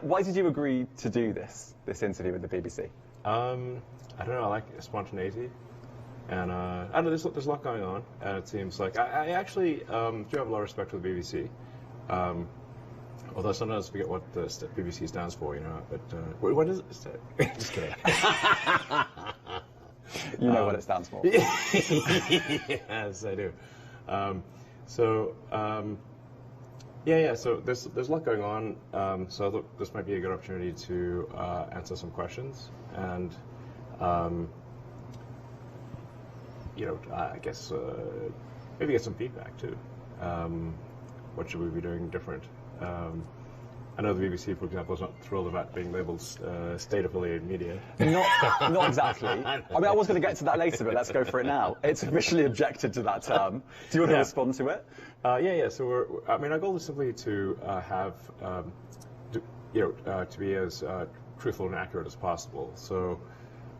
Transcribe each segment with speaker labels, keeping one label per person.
Speaker 1: Why did you agree to do this interview with the BBC?
Speaker 2: I don't know. I like spontaneity, and I don't know. There's a lot going on, and it seems like I actually do have a lot of respect for the BBC. Although sometimes I forget what the BBC stands for, you know. But what does it stand? Just kidding.
Speaker 1: You know what it stands for.
Speaker 2: Yes, I do. So there's a lot going on. So this might be a good opportunity to answer some questions and I guess maybe get some feedback too. What should we be doing different? I know the BBC, for example, is not thrilled about being labelled state-affiliated media.
Speaker 1: Not exactly. I mean, I was going to get to that later, but let's go for it now. It's officially objected to that term. Do you want to respond to it?
Speaker 2: Yeah. So our goal is simply to have, to be as truthful and accurate as possible. So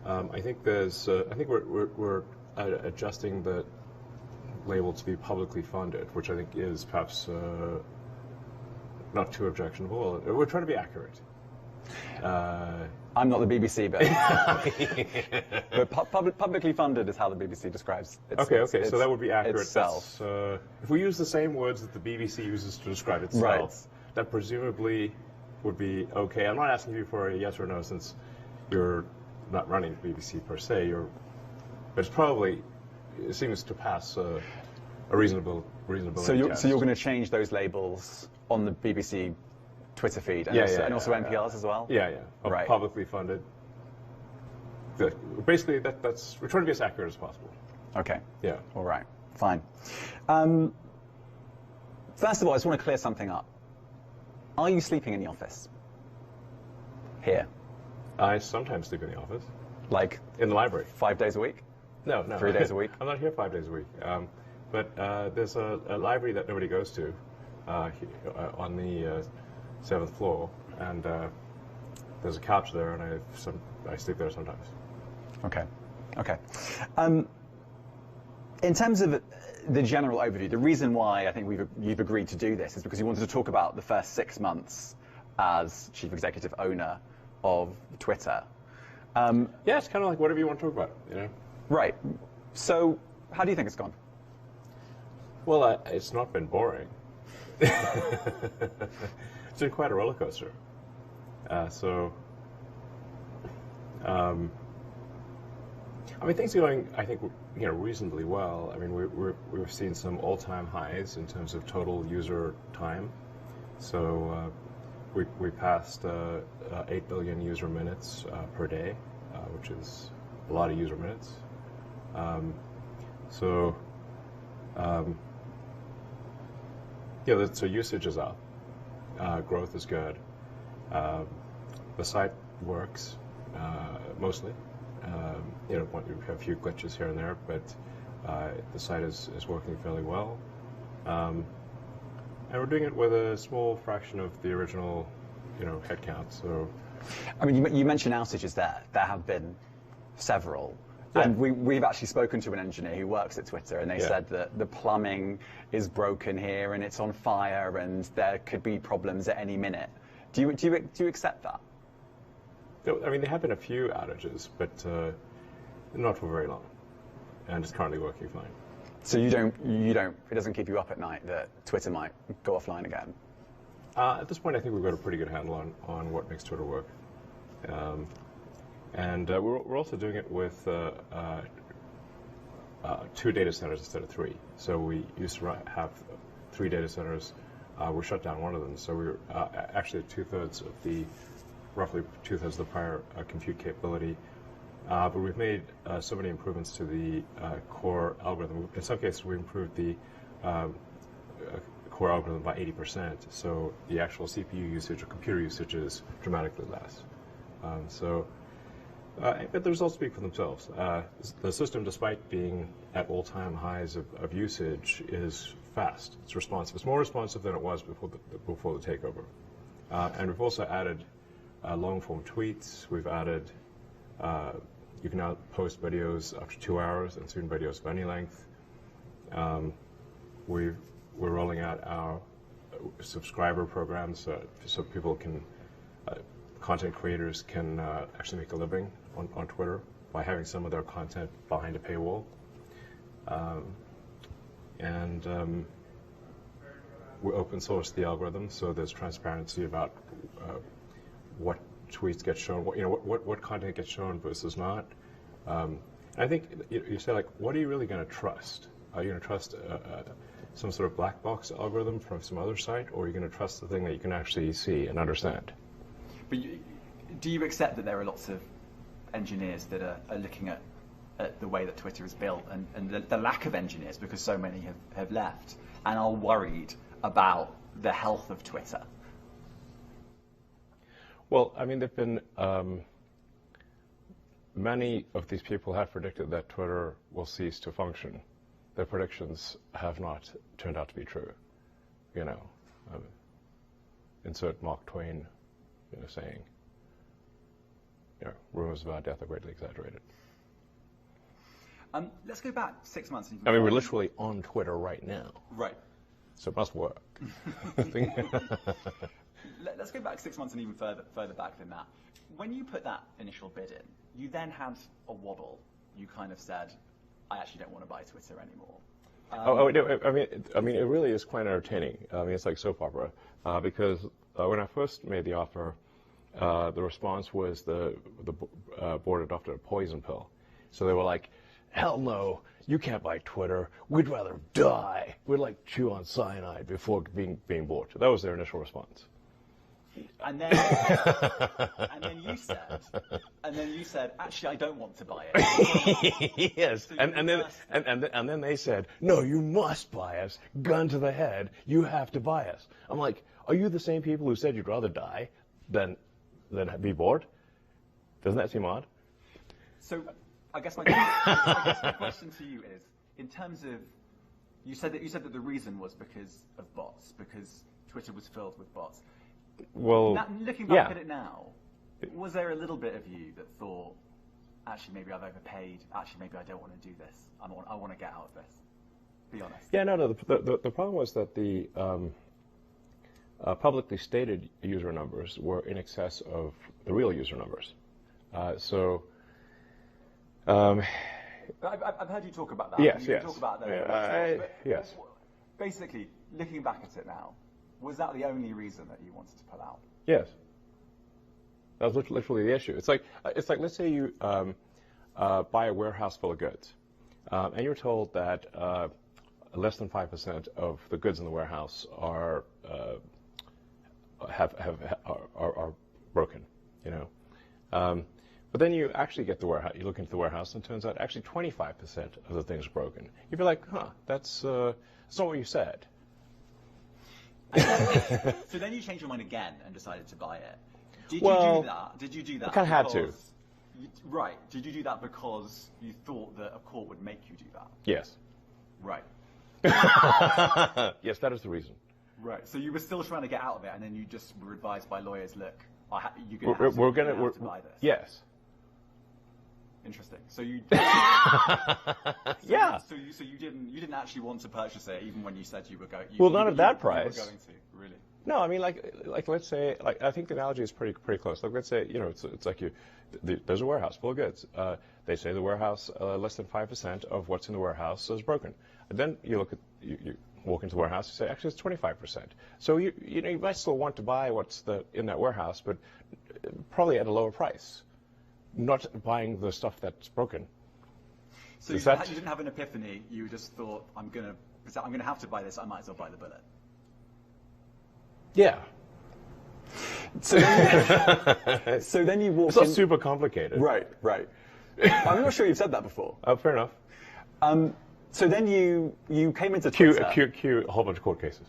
Speaker 2: I think we're adjusting the label to be publicly funded, which I think is perhaps not too objectionable. We're trying to be accurate.
Speaker 1: I'm not the BBC, but publicly funded is how the BBC describes it.
Speaker 2: Okay, so that would be accurate.
Speaker 1: Itself.
Speaker 2: If we use the same words that the BBC uses to describe itself,
Speaker 1: right,
Speaker 2: that presumably would be okay. I'm not asking you for a yes or no, since you're not running the BBC per se. But it seems to pass a reasonable test.
Speaker 1: So you're going to change those labels on the BBC Twitter feed and also NPR's as well?
Speaker 2: Yeah.
Speaker 1: Right.
Speaker 2: Publicly funded. Basically, that's we're trying to be as accurate as possible.
Speaker 1: Okay.
Speaker 2: Yeah.
Speaker 1: All right. Fine. First of all, I just want to clear something up. Are you sleeping in the office? Here?
Speaker 2: I sometimes sleep in the office.
Speaker 1: Like?
Speaker 2: In the library.
Speaker 1: 5 days a week?
Speaker 2: No.
Speaker 1: 3 days a week?
Speaker 2: I'm not here 5 days a week. But there's a library that nobody goes to on the 7th floor, and there's a couch there, and I sleep there sometimes.
Speaker 1: Okay. In terms of the general overview, the reason why I think you've agreed to do this is because you wanted to talk about the first 6 months as chief executive owner of Twitter.
Speaker 2: Yeah, it's kind of like whatever you want to talk about, you know.
Speaker 1: Right. So, how do you think it's gone?
Speaker 2: Well, it's not been boring. It's been quite a roller coaster. Things are going, I think, reasonably well. I mean, we've seen some all-time highs in terms of total user time. So we passed 8 billion user minutes per day, which is a lot of user minutes. So usage is up. Growth is good. The site works mostly. We have a few glitches here and there, but the site is working fairly well. And we're doing it with a small fraction of the original, headcount. So,
Speaker 1: I mean, you mentioned outages there. There have been several. Yeah. And we've actually spoken to an engineer who works at Twitter, and they said that the plumbing is broken here and it's on fire, and there could be problems at any minute. Do you accept that?
Speaker 2: I mean, there have been a few outages, but not for very long, and it's currently working fine.
Speaker 1: So you don't. It doesn't keep you up at night that Twitter might go offline again.
Speaker 2: At this point, I think we've got a pretty good handle on what makes Twitter work. And we're also doing it with 2 data centers instead of 3. So we used to have 3 data centers. We shut down one of them. So we were actually roughly two-thirds of the prior compute capability. But we've made so many improvements to the core algorithm. In some cases, we improved the core algorithm by 80%. So the actual CPU usage or computer usage is dramatically less. But the results speak for themselves. The system, despite being at all-time highs of usage, is fast. It's responsive. It's more responsive than it was before the takeover. And we've also added long-form tweets. We've added, you can now post videos up to 2 hours, and soon videos of any length. We're rolling out our subscriber programs so people can content creators can actually make a living on Twitter by having some of their content behind a paywall. And we open source the algorithm, so there's transparency about what tweets get shown, what content gets shown versus not. I think you say, like, what are you really going to trust? Are you going to trust some sort of black box algorithm from some other site, or are you going to trust the thing that you can actually see and understand?
Speaker 1: But do you accept that there are lots of engineers that are looking at the way that Twitter is built, and the lack of engineers, because so many have left, and are worried about the health of Twitter?
Speaker 2: Well, I mean, there've been many of these people have predicted that Twitter will cease to function. Their predictions have not turned out to be true. Insert Mark Twain, saying, rumors about death are greatly exaggerated.
Speaker 1: Let's go back 6 months.
Speaker 2: I mean, we're literally on Twitter right now.
Speaker 1: Right.
Speaker 2: So it must work.
Speaker 1: Let's go back 6 months and even further back than that. When you put that initial bid in, you then had a wobble. You kind of said, I actually don't want to buy Twitter anymore.
Speaker 2: I mean, it really is quite entertaining. I mean, it's like soap opera, because when I first made the offer, the response was the board adopted a poison pill. So they were like, hell no, you can't buy Twitter. We'd rather die. We'd like chew on cyanide before being bought. That was their initial response.
Speaker 1: And then you said, actually, I don't want to buy
Speaker 2: it. Yes,
Speaker 1: so
Speaker 2: and then they said, no, you must buy us. Gun to the head, you have to buy us. I'm like, are you the same people who said you'd rather die than be bored? Doesn't that seem odd?
Speaker 1: So I guess my question to you is, in terms of, you said that the reason was because of bots, because Twitter was filled with bots.
Speaker 2: Well,
Speaker 1: looking back at it now, was there a little bit of you that thought, actually, maybe I've overpaid, actually, maybe I don't want to do this, I want to get out of this? Be honest.
Speaker 2: Yeah, no, the problem was that the publicly stated user numbers were in excess of the real user numbers. I've
Speaker 1: heard you talk about that.
Speaker 2: Yes,
Speaker 1: you
Speaker 2: yes.
Speaker 1: Talk about that.
Speaker 2: Yes.
Speaker 1: Basically, looking back at it now, was that the only reason that you wanted to pull out?
Speaker 2: Yes. That was literally the issue. It's like let's say you buy a warehouse full of goods, and you're told that less than 5% of the goods in the warehouse are broken. But then you actually get the warehouse. You look into the warehouse, and it turns out actually 25% of the things are broken. You'd be like, that's not what you said.
Speaker 1: So then you changed your mind again and decided to buy it. Did you do that?
Speaker 2: I kind of had to.
Speaker 1: Right. Did you do that because you thought that a court would make you do that?
Speaker 2: Yes.
Speaker 1: Right.
Speaker 2: Yes, that is the reason.
Speaker 1: Right. So you were still trying to get out of it, and then you just were advised by lawyers, look, you're going to have to buy this.
Speaker 2: Yes.
Speaker 1: Interesting. So you
Speaker 2: yeah.
Speaker 1: So you didn't actually want to purchase it, even when you said you were going.
Speaker 2: Well, not at that price.
Speaker 1: You were going to, really.
Speaker 2: No, I mean, like let's say, I think the analogy is pretty close. Like, let's say, it's like there's a warehouse full of goods. They say the warehouse, less than 5% of what's in the warehouse is broken. And then you walk into the warehouse, you say, actually, it's 25%. So you might still want to buy what's in that warehouse, but probably at a lower price. Not buying the stuff that's broken.
Speaker 1: So you didn't have an epiphany. You just thought, I'm gonna have to buy this. I might as well buy the bullet.
Speaker 2: Yeah.
Speaker 1: So then you walk.
Speaker 2: It's not super complicated.
Speaker 1: Right. I'm not sure you've said that before.
Speaker 2: Oh, fair enough.
Speaker 1: So then you came into Twitter.
Speaker 2: Cue a whole bunch of court cases.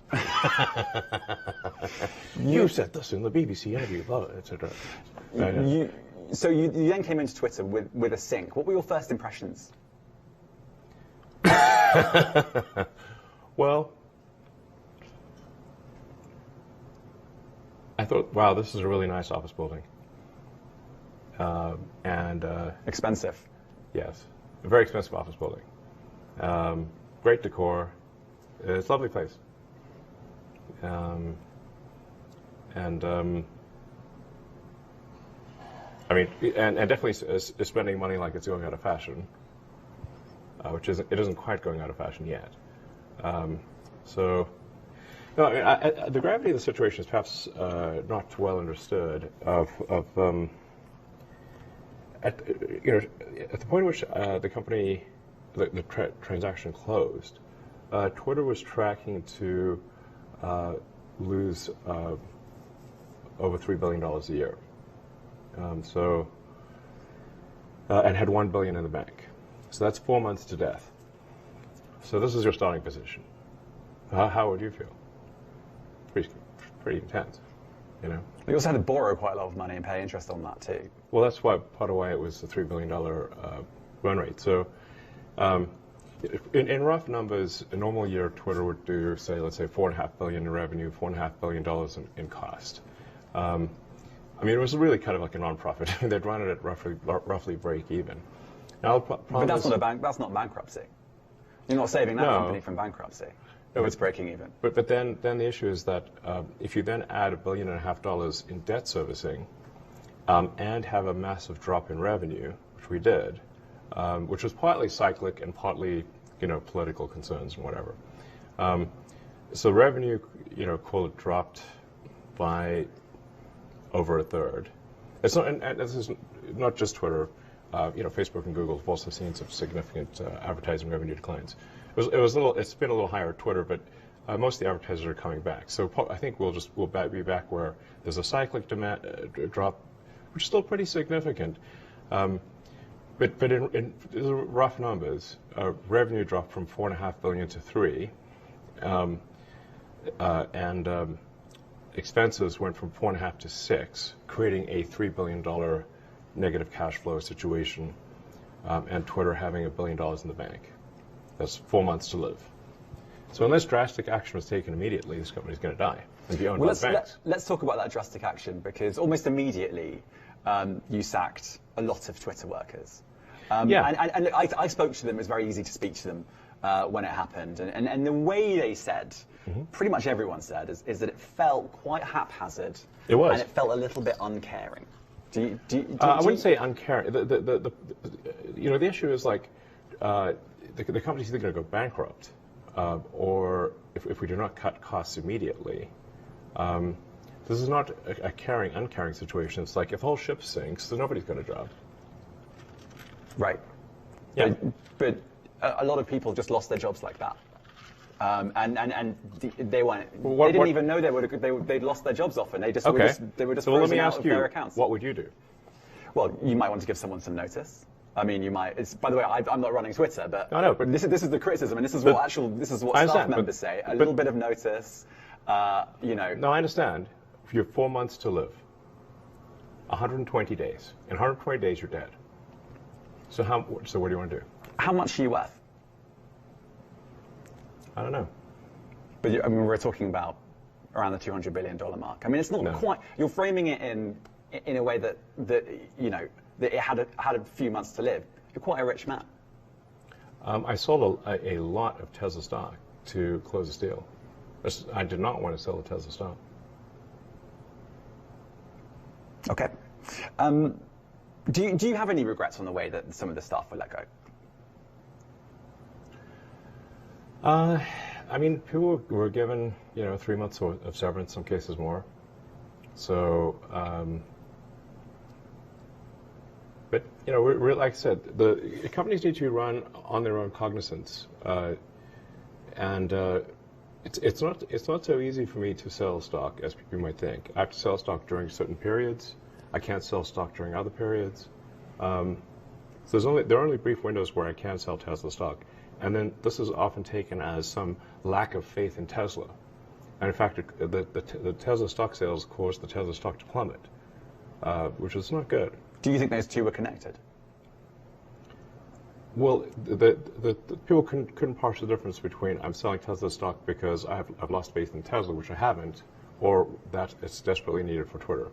Speaker 2: You said this in the BBC interview, blah, etc.
Speaker 1: So you then came into Twitter with a sync. What were your first impressions?
Speaker 2: Well, I thought, wow, this is a really nice office building. And
Speaker 1: expensive.
Speaker 2: Yes, a very expensive office building. Great decor. It's a lovely place. I mean, and definitely is spending money like it's going out of fashion, which it isn't quite going out of fashion yet. So, no, I mean, the gravity of the situation is perhaps not well understood. At the point at which the company, the transaction closed, Twitter was tracking to lose over $3 billion a year. And had $1 billion in the bank. So that's 4 months to death. So this is your starting position. How would you feel? Pretty intense, you know.
Speaker 1: We also had to borrow quite a lot of money and pay interest on that too.
Speaker 2: Well, that's part of why it was the $3 billion run rate. So, in rough numbers, a normal year Twitter would do, let's say, $4.5 billion in revenue, $4.5 billion in cost. I mean, it was really kind of like a non-profit. They'd run it at roughly break even. Now,
Speaker 1: but that's not bankruptcy. You're not saving that company from bankruptcy. No, it's breaking even.
Speaker 2: But then the issue is that if you then add $1.5 billion in debt servicing and have a massive drop in revenue, which we did, which was partly cyclic and partly political concerns and whatever. So revenue, call it dropped by over a third. It's not, and this is not just Twitter. Facebook and Google have also seen some significant advertising revenue declines. It's been a little higher at Twitter, but most of the advertisers are coming back. So I think we'll be back where there's a cyclic demand drop, which is still pretty significant. But in rough numbers, revenue dropped from $4.5 billion to $3 billion, and expenses went from $4.5 billion to $6 billion, creating a $3 billion negative cash flow situation, and Twitter having $1 billion in the bank. That's 4 months to live. So unless drastic action was taken immediately, this company's going to die and be owned by banks.
Speaker 1: Let's talk about that drastic action, because almost immediately you sacked a lot of Twitter workers. And I spoke to them. It was very easy to speak to them when it happened. And the way they said, pretty much everyone said, is that it felt quite haphazard.
Speaker 2: It was.
Speaker 1: And it felt a little bit uncaring.
Speaker 2: I wouldn't say uncaring. The issue is like the company's either going to go bankrupt, or if we do not cut costs immediately, this is not a caring, uncaring situation. It's like if the whole ship sinks, then nobody's got a job.
Speaker 1: Right.
Speaker 2: Yeah.
Speaker 1: But a lot of people just lost their jobs like that. And they weren't. They didn't even know they'd lost their jobs off, and they were just
Speaker 2: so let me
Speaker 1: out
Speaker 2: ask
Speaker 1: of
Speaker 2: you,
Speaker 1: their accounts.
Speaker 2: What would you do?
Speaker 1: Well, you might want to give someone some notice. I mean, you might. By the way, I'm not running Twitter, but
Speaker 2: I know. But
Speaker 1: this is the criticism, and this is what staff members say. A little bit of notice.
Speaker 2: No, I understand. You have 4 months to live. 120 days. In 120 days, you're dead. So what do you want to do?
Speaker 1: How much are you worth?
Speaker 2: I don't know.
Speaker 1: But I mean, we're talking about around the $200 billion mark. I mean, it's not quite. You're framing it in a way that it had a few months to live. You're quite a rich man.
Speaker 2: I sold a lot of Tesla stock to close this deal. I did not want to sell the Tesla stock.
Speaker 1: Okay. Do you have any regrets on the way that some of the staff were let go?
Speaker 2: I mean, people were given 3 months of severance, some cases more. So, but like I said, the companies need to run on their own cognizance, and it's not so easy for me to sell stock as people might think. I have to sell stock during certain periods. I can't sell stock during other periods. So there are only brief windows where I can sell Tesla stock. And then this is often taken as some lack of faith in Tesla. And in fact, the Tesla stock sales caused the Tesla stock to plummet, which is not good.
Speaker 1: Do you think those two were connected?
Speaker 2: Well, the people couldn't parse the difference between I'm selling Tesla stock because I've lost faith in Tesla, which I haven't, or that it's desperately needed for Twitter.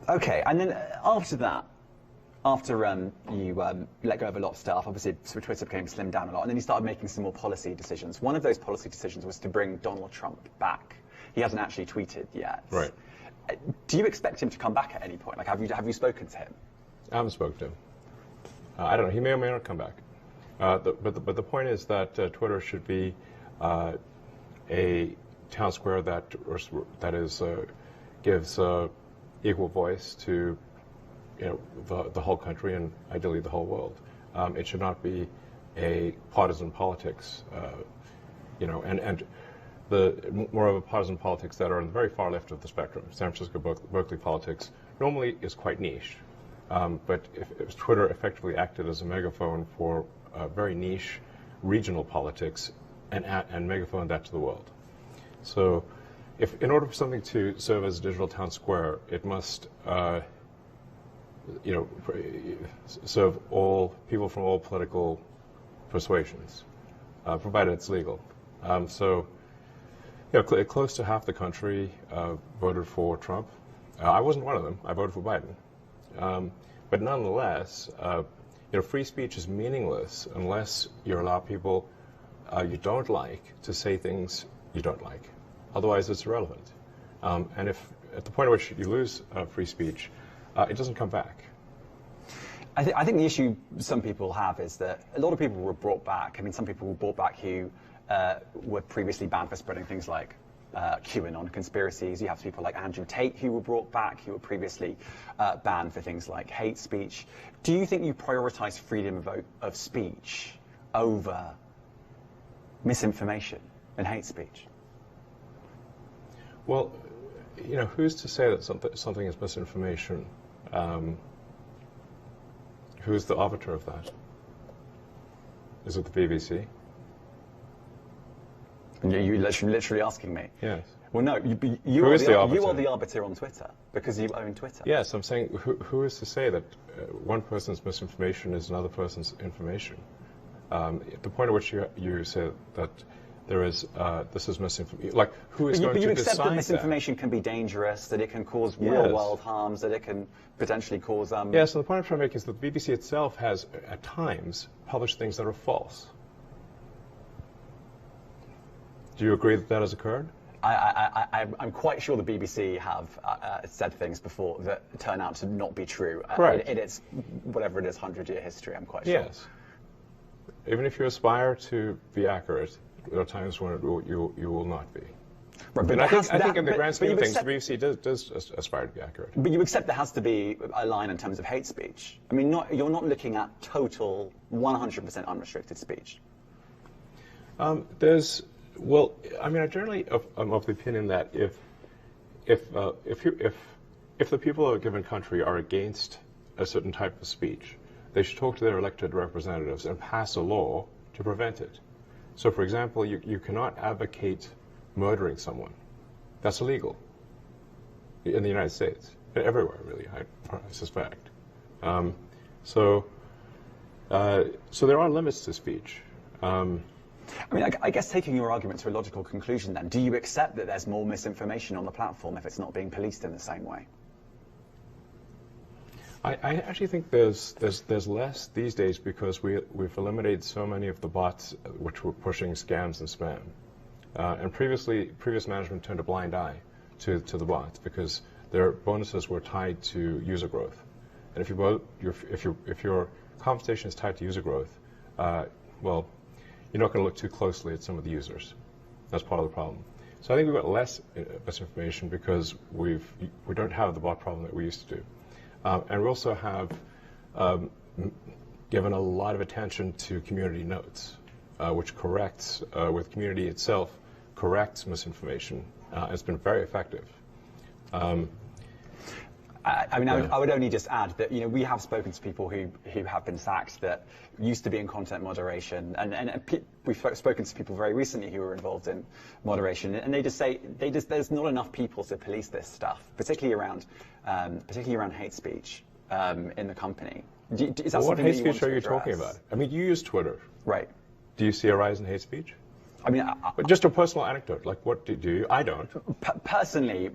Speaker 1: Okay, and then after that, after you let go of a lot of staff, obviously Twitter became slimmed down a lot, and then you started making some more policy decisions. One of those policy decisions was to bring Donald Trump back. He hasn't actually tweeted yet.
Speaker 2: Right.
Speaker 1: Do you expect him to come back at any point? Like, have you spoken to him?
Speaker 2: I haven't spoken to him. I don't know. He may or may not come back. But the point is that Twitter should be a town square that is gives equal voice to the whole country and ideally the whole world. It should not be a partisan politics, and the more of a partisan politics that are on the very far left of the spectrum. San Francisco, Berkeley politics normally is quite niche, but if Twitter effectively acted as a megaphone for very niche regional politics and megaphone that to the world. So, in order for something to serve as a digital town square, it must serve all people from all political persuasions, provided it's legal. Close to half the country voted for Trump. I wasn't one of them. I voted for Biden. But nonetheless, free speech is meaningless unless you allow people you don't like to say things you don't like. Otherwise, it's irrelevant. And if at the point at which you lose free speech, it doesn't come back.
Speaker 1: I think the issue some people have is that a lot of people were brought back. I mean, some people were brought back who were previously banned for spreading things like QAnon conspiracies. You have people like Andrew Tate who were brought back, who were previously banned for things like hate speech. Do you think you prioritize freedom of speech over misinformation and hate speech?
Speaker 2: Well, who's to say that something is misinformation? Who's the arbiter of that? Is it the BBC?
Speaker 1: You're literally asking me?
Speaker 2: Yes.
Speaker 1: Well, no, you are the arbiter on Twitter, because you own Twitter.
Speaker 2: Yes, I'm saying who is to say that one person's misinformation is another person's information? At the point at which you say that there is this is misinformation, like who is going to decide that? But you accept that
Speaker 1: misinformation can be dangerous, that it can cause real-world harms, that it can potentially cause...
Speaker 2: Yes, and the point I'm trying to make is that the BBC itself has, at times, published things that are false. Do you agree that that has occurred?
Speaker 1: I'm quite sure the BBC have said things before that turn out to not be true.
Speaker 2: Correct.
Speaker 1: In its, whatever it is, 100-year history, I'm quite sure.
Speaker 2: Yes. Even if you aspire to be accurate, there are times when you will not be.
Speaker 1: Right, but
Speaker 2: I think in the grand scheme of things, the BBC does aspire to be accurate.
Speaker 1: But you accept there has to be a line in terms of hate speech. I mean, you're not looking at total 100% unrestricted speech.
Speaker 2: Well, I mean, I generally am of the opinion that if the people of a given country are against a certain type of speech, they should talk to their elected representatives and pass a law to prevent it. So, for example, you cannot advocate murdering someone. That's illegal in the United States, everywhere, really, I suspect. So there are limits to speech.
Speaker 1: I mean, I guess taking your argument to a logical conclusion then, do you accept that there's more misinformation on the platform if it's not being policed in the same way?
Speaker 2: I actually think there's less these days because we've eliminated so many of the bots which were pushing scams and spam. And previous management turned a blind eye to the bots because their bonuses were tied to user growth. And if your compensation is tied to user growth, well, you're not going to look too closely at some of the users. That's part of the problem. So I think we've got less misinformation because we don't have the bot problem that we used to do. And we also have given a lot of attention to community notes, which corrects, with community itself, corrects misinformation. It's been very effective.
Speaker 1: I mean, I would only just add that, we have spoken to people who have been sacked that used to be in content moderation, and we've spoken to people very recently who were involved in moderation, and they just say there's not enough people to police this stuff, particularly around hate speech in the company. Is that
Speaker 2: what hate speech are you
Speaker 1: address?
Speaker 2: talking about? I mean, you use Twitter,
Speaker 1: right?
Speaker 2: Do you see a rise in hate speech?
Speaker 1: I mean,
Speaker 2: but just a personal anecdote. Like, what do you? I don't.
Speaker 1: Personally,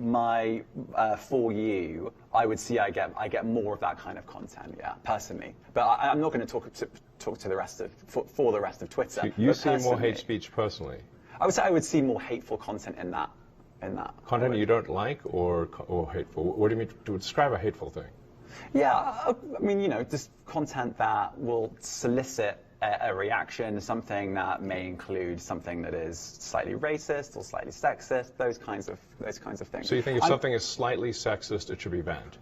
Speaker 1: for you, I would see I get more of that kind of content. Yeah, personally, but I'm not going to talk to the rest of for the rest of Twitter.
Speaker 2: So you see more hate speech personally?
Speaker 1: I would say I would see more hateful content in that in that.
Speaker 2: Content you don't like or hateful? What do you mean to describe a hateful thing?
Speaker 1: Yeah, I mean, you know, just content that will solicit a reaction, something that may include something that is slightly racist or slightly sexist, those kinds of things.
Speaker 2: So you think if something is slightly sexist, it should be banned?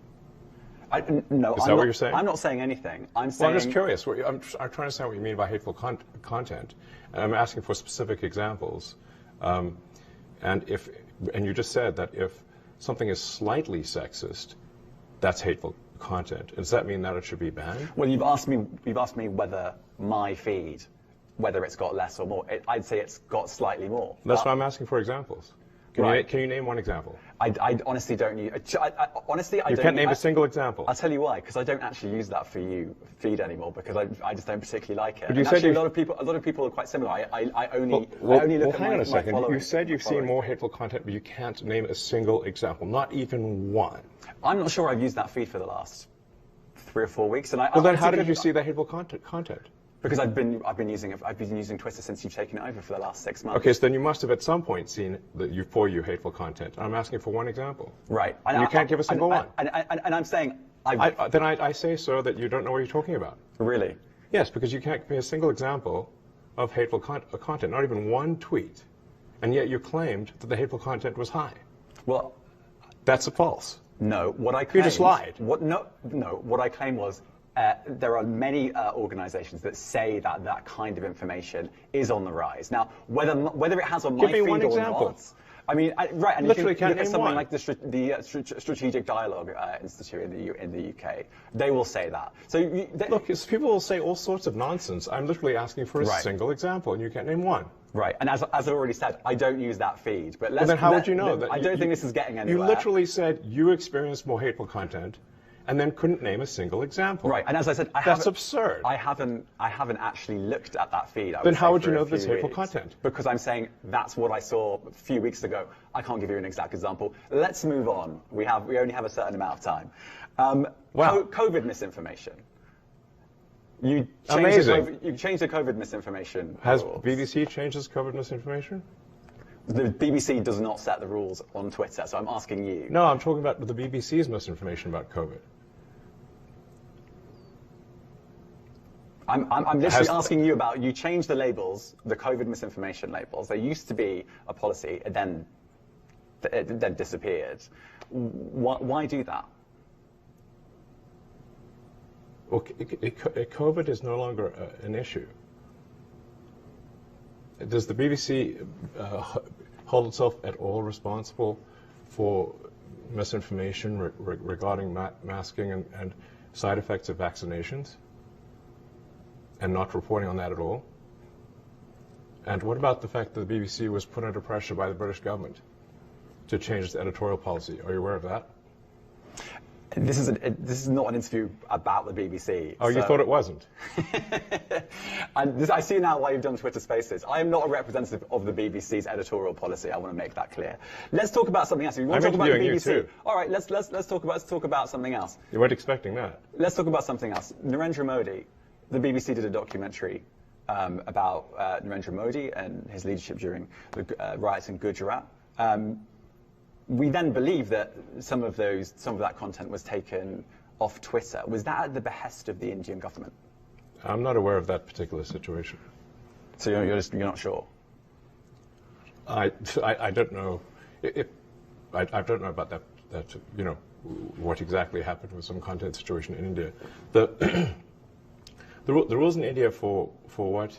Speaker 1: No,
Speaker 2: is that what you're saying?
Speaker 1: I'm not saying anything. I'm saying.
Speaker 2: Well, I'm just curious. I'm trying to understand what you mean by hateful content, and I'm asking for specific examples. And you just said that if something is slightly sexist, that's hateful content. Does that mean that it should be banned?
Speaker 1: Well, you've asked me whether my feed, whether it's got less or more. I'd say it's got slightly more.
Speaker 2: That's why I'm asking for examples. Can you name one example?
Speaker 1: I honestly don't use. Honestly, I
Speaker 2: don't. You can't name a single example.
Speaker 1: I'll tell you why. Because I don't actually use that for you feed anymore. Because I just don't particularly like it.
Speaker 2: But you said
Speaker 1: actually, a lot of people are quite similar. I only look at
Speaker 2: hang on a second.
Speaker 1: my
Speaker 2: you said you've seen more hateful content, but you can't name a single example, not even one.
Speaker 1: I'm not sure I've used that feed for the last 3 or 4 weeks. And
Speaker 2: then how did you see that hateful content?
Speaker 1: Because I've been using Twitter since you've taken it over for the last 6 months.
Speaker 2: Okay, so then you must have at some point seen for you hateful content. I'm asking for one example.
Speaker 1: Right.
Speaker 2: And you can't give a single one.
Speaker 1: And I'm saying
Speaker 2: then I say so that you don't know what you're talking about.
Speaker 1: Really?
Speaker 2: Yes, because you can't give me a single example of hateful content, not even one tweet, and yet you claimed that the hateful content was high.
Speaker 1: Well,
Speaker 2: that's false.
Speaker 1: No, what I claimed.
Speaker 2: You just lied.
Speaker 1: What I claimed was. There are many organizations that say that kind of information is on the rise. Now, whether it has on my feed or not, I mean, right, and
Speaker 2: literally
Speaker 1: if you look at something
Speaker 2: one.
Speaker 1: like the Strategic Dialogue Institute in the UK, they will say that. So
Speaker 2: look, people will say all sorts of nonsense. I'm literally asking for a single example, and you can't name one.
Speaker 1: Right, and as I already said, I don't use that feed. But
Speaker 2: then how would you know that?
Speaker 1: I don't think this is getting anywhere.
Speaker 2: You literally said you experienced more hateful content, and then couldn't name a single example.
Speaker 1: Right, and as I said,
Speaker 2: that's absurd.
Speaker 1: I haven't actually looked at that feed.
Speaker 2: Then how would you know there's hateful content?
Speaker 1: Because I'm saying that's what I saw a few weeks ago. I can't give you an exact example. Let's move on. We only have a certain amount of time. COVID misinformation. You changed the COVID misinformation
Speaker 2: Has
Speaker 1: rules.
Speaker 2: BBC changed its COVID misinformation?
Speaker 1: The BBC does not set the rules on Twitter, so I'm asking you.
Speaker 2: No, I'm talking about the BBC's misinformation about COVID.
Speaker 1: I'm literally asking you about, you changed the labels, the COVID misinformation labels. There used to be a policy, it then disappeared. Why do that?
Speaker 2: Well, COVID is no longer an issue. Does the BBC hold itself at all responsible for misinformation regarding masking and side effects of vaccinations, and not reporting on that at all? And what about the fact that the BBC was put under pressure by the British government to change its editorial policy? Are you aware of that?
Speaker 1: This is not an interview about the BBC.
Speaker 2: Oh, so. You thought it wasn't?
Speaker 1: I see now why you've done Twitter Spaces. I am not a representative of the BBC's editorial policy. I want to make that clear. Let's talk about something else. If you want to talk about the BBC,
Speaker 2: you too.
Speaker 1: All right, let's talk about something else.
Speaker 2: You weren't expecting that.
Speaker 1: Let's talk about something else. Narendra Modi. The BBC did a documentary about Narendra Modi and his leadership during the riots in Gujarat. We then believe that some of that content was taken off Twitter. Was that at the behest of the Indian government?
Speaker 2: I'm not aware of that particular situation.
Speaker 1: So you're not sure?
Speaker 2: I don't know. I don't know about that. What exactly happened with some content situation in India. The rules in India for what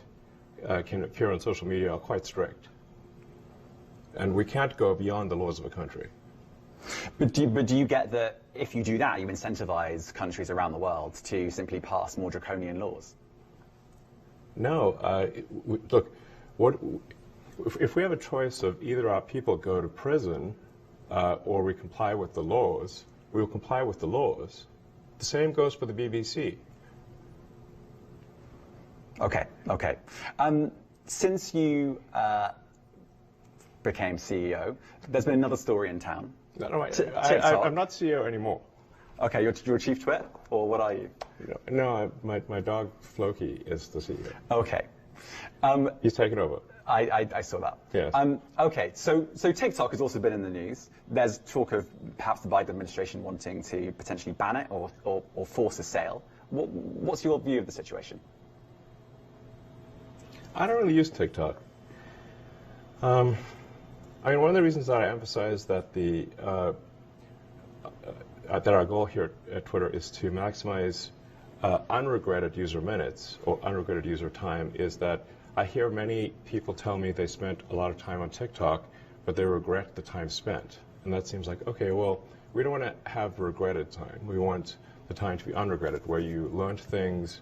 Speaker 2: can appear on social media are quite strict. And we can't go beyond the laws of a country.
Speaker 1: But do you get that if you do that, you incentivize countries around the world to simply pass more draconian laws?
Speaker 2: No. Look, if we have a choice of either our people go to prison or we comply with the laws, we will comply with the laws. The same goes for the BBC.
Speaker 1: Okay. Since you became CEO, there's been another story in town.
Speaker 2: No, I'm not CEO anymore.
Speaker 1: Okay, you're chief twit, or what are you?
Speaker 2: No, my dog Floki is the CEO.
Speaker 1: Okay.
Speaker 2: He's taken over.
Speaker 1: I saw that.
Speaker 2: Yes.
Speaker 1: Okay, so TikTok has also been in the news. There's talk of perhaps the Biden administration wanting to potentially ban it or force a sale. What's your view of the situation?
Speaker 2: I don't really use TikTok. I mean, one of the reasons that I emphasize that that our goal here at Twitter is to maximize unregretted user minutes or unregretted user time is that I hear many people tell me they spent a lot of time on TikTok, but they regret the time spent. And that seems like, okay, well, we don't want to have regretted time. We want the time to be unregretted, where you learned things,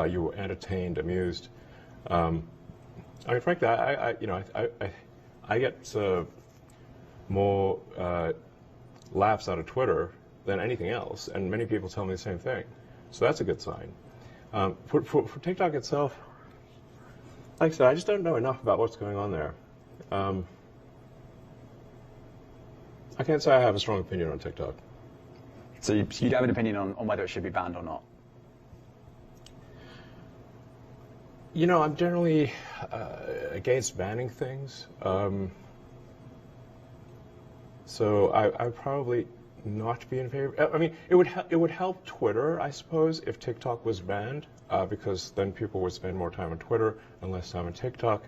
Speaker 2: you were entertained, amused. I mean, frankly, I get more laughs out of Twitter than anything else, and many people tell me the same thing. So that's a good sign. For TikTok itself, like I said, I just don't know enough about what's going on there. I can't say I have a strong opinion on TikTok.
Speaker 1: So you'd have an opinion on whether it should be banned or not?
Speaker 2: You know, I'm generally against banning things. So I would probably not be in favor. I mean, it would help Twitter, I suppose, if TikTok was banned, because then people would spend more time on Twitter and less time on TikTok.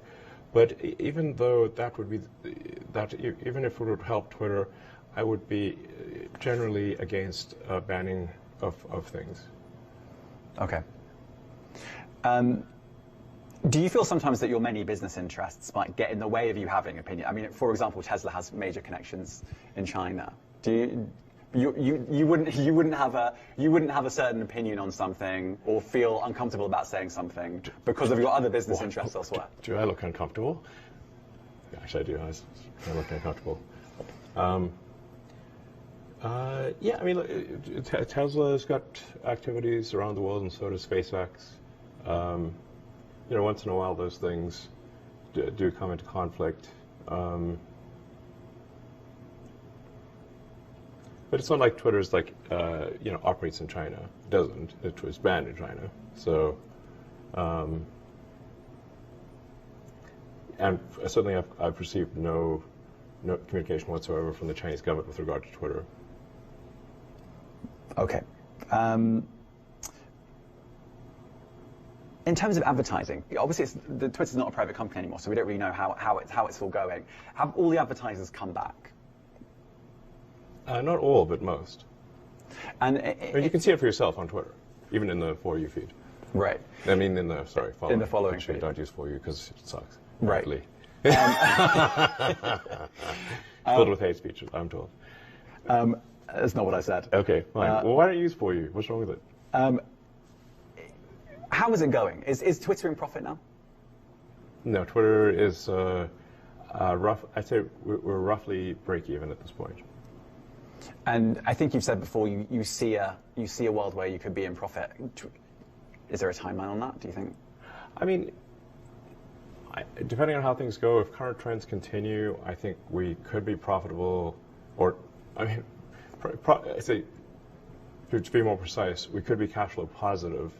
Speaker 2: But even though that would be even if it would help Twitter, I would be generally against banning of things.
Speaker 1: Okay. Do you feel sometimes that your many business interests might get in the way of you having opinion? I mean, for example, Tesla has major connections in China. Do you wouldn't have a certain opinion on something or feel uncomfortable about saying something because of your other business interests elsewhere?
Speaker 2: Do I look uncomfortable? Actually, I do. I look uncomfortable. Yeah, I mean, Tesla's got activities around the world, and so does SpaceX. You know, once in a while, those things do come into conflict. But it's not like Twitter's like, you know, operates in China. It doesn't. It was banned in China. So, and certainly I've received no communication whatsoever from the Chinese government with regard to Twitter.
Speaker 1: Okay. In terms of advertising, obviously Twitter's not a private company anymore, so we don't really know how it's all going. Have all the advertisers come back?
Speaker 2: Not all, but most.
Speaker 1: And
Speaker 2: you can see it for yourself on Twitter, even in the For You feed.
Speaker 1: Right.
Speaker 2: I mean, following.
Speaker 1: In the following feed.
Speaker 2: Don't use For You because it sucks.
Speaker 1: Right.
Speaker 2: Filled with hate speech, I'm told.
Speaker 1: That's not what I said.
Speaker 2: Okay, fine. Well, why don't you use For You? What's wrong with it?
Speaker 1: How is it going? Is Twitter in profit now?
Speaker 2: No, Twitter is rough. I'd say we're roughly break even at this point.
Speaker 1: And I think you've said before you see a world where you could be in profit. Is there a timeline on that, do you think? I
Speaker 2: mean, depending on how things go, if current trends continue, I think we could be profitable, or, I mean, I'd say, to be more precise, we could be cash flow positive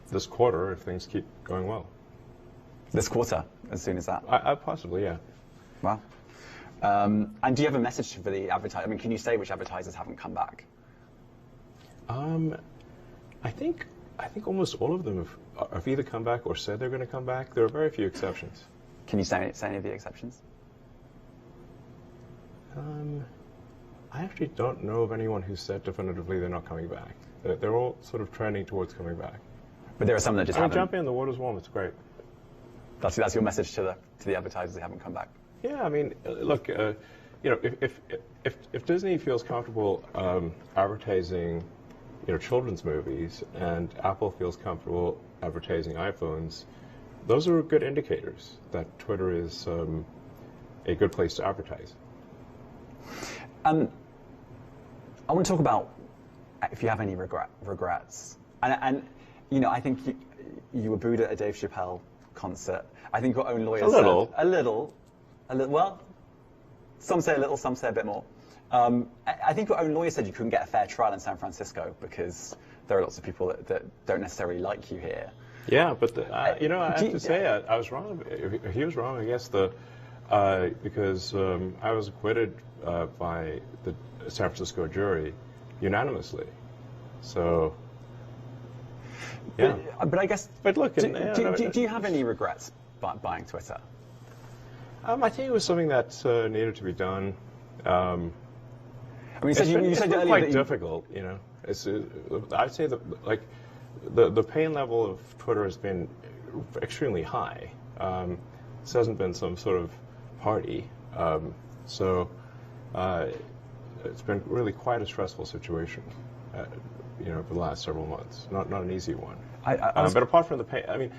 Speaker 2: this quarter if things keep going well.
Speaker 1: This quarter, as soon as that?
Speaker 2: Possibly, yeah.
Speaker 1: Wow. And do you have a message for the advertisers? I mean, can you say which advertisers haven't come back?
Speaker 2: I think almost all of them have either come back or said they're going to come back. There are very few exceptions.
Speaker 1: Can you say any of the exceptions?
Speaker 2: I actually don't know of anyone who said definitively they're not coming back. They're all sort of trending towards coming back.
Speaker 1: But there are some that just haven't.
Speaker 2: Jump in, the water's warm, it's great.
Speaker 1: That's your message to the advertisers who haven't come back?
Speaker 2: Yeah, I mean, look, you know, if Disney feels comfortable advertising, you know, children's movies, and Apple feels comfortable advertising iPhones, those are good indicators that Twitter is a good place to advertise.
Speaker 1: I want to talk about if you have any regrets. And you know, I think you were booed at a Dave Chappelle concert. I think your own lawyer said a little. Well, some say a little, some say a bit more. I think your own lawyer said you couldn't get a fair trial in San Francisco because there are lots of people that don't necessarily like you here.
Speaker 2: Yeah, but I have to say I was wrong. If he was wrong, I guess because I was acquitted by the San Francisco jury unanimously. So, yeah.
Speaker 1: But I guess.
Speaker 2: But look,
Speaker 1: do you have any regrets buying Twitter?
Speaker 2: I think it was something that needed to be done.
Speaker 1: I mean, you said earlier
Speaker 2: quite
Speaker 1: that
Speaker 2: difficult. I'd say that the pain level of Twitter has been extremely high. This hasn't been some sort of party, so it's been really quite a stressful situation. For the last several months, not an easy one. But apart from the pain, I mean,